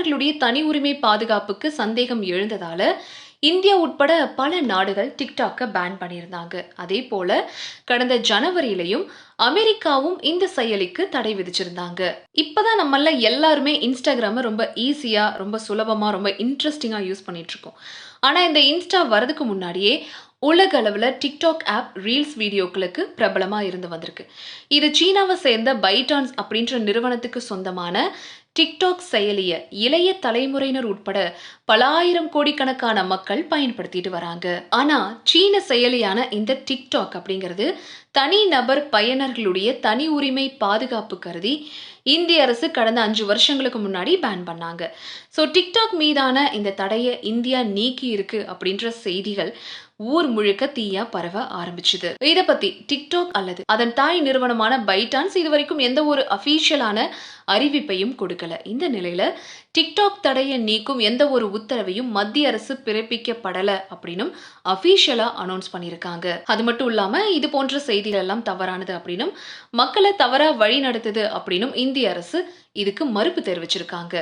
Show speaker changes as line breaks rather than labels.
பயனர்களுடைய தனி உரிமை பாதுகாப்புக்கு சந்தேகம் எழுந்ததால இந்தியா உட்பட பல நாடுகள் டிக்டாக்கை பேன் பண்ணியிருந்தாங்க. அதே போல கடந்த ஜனவரியிலையும் அமெரிக்காவும் இந்த செயலிக்கு தடை விதிச்சிருந்தாங்க. இப்பதான் நம்மள எல்லாருமே இன்ஸ்டாகிராம ரொம்ப ஈஸியா, ரொம்ப சுலபமா, ரொம்ப இன்ட்ரெஸ்டிங்கா யூஸ் பண்ணிட்டு இருக்கோம். ஆனா இந்த இன்ஸ்டா வரதுக்கு முன்னாடியே உலக அளவுல டிக்டாக் ஆப் ரீல்ஸ் வீடியோக்களுக்கு பிரபலமா இருந்து வந்திருக்கு. இது சீனாவை சேர்ந்த பைட்டான்ஸ் அப்படின்ற நிறுவனத்துக்கு சொந்தமான டிக்டாக் செயலிய இளைய தலைமுறையினர் உட்பட பல ஆயிரம் கோடிக்கணக்கான மக்கள் பயன்படுத்திட்டு வராங்க. ஆனா சீன செயலியான இந்த டிக்டாக் அப்படிங்கிறது தனி நபர் பயனர்களுடைய தனி உரிமை பாதுகாப்பு கருதி இந்திய அரசு கடந்த 5 வருஷங்களுக்கு முன்னாடி பேன் பண்ணாங்க. ஸோ டிக்டாக் மீதான இந்த தடையை இந்தியா நீக்கி இருக்கு அப்படின்ற செய்திகள் ஊர் முழுக்க தீயா பரவ ஆரம்பிச்சுது. இத பத்தி டிக்டாக் அல்லது அதன் தாய் நிறுவனமான பைட்டான்ஸ் இதுவரைக்கும் எந்த ஒரு அபிஷியலான அறிவிப்பையும் கொடுக்கல. இந்த நிலையில டிக்டாக் தடையை நீக்கும் எந்த ஒரு உத்தரவையும் மத்திய அரசு பிறப்பிக்கப்படல அப்படின்னும் அபிஷியலா அனௌன்ஸ் பண்ணியிருக்காங்க. அது மட்டும் இல்லாம இது போன்ற செய்திகள் எல்லாம் தவறானது அப்படின்னும் மக்களை தவறா வழி நடத்துது அப்படின்னும் இந்திய அரசு இதுக்கு மறுப்பு தெரிவிச்சிருக்காங்க.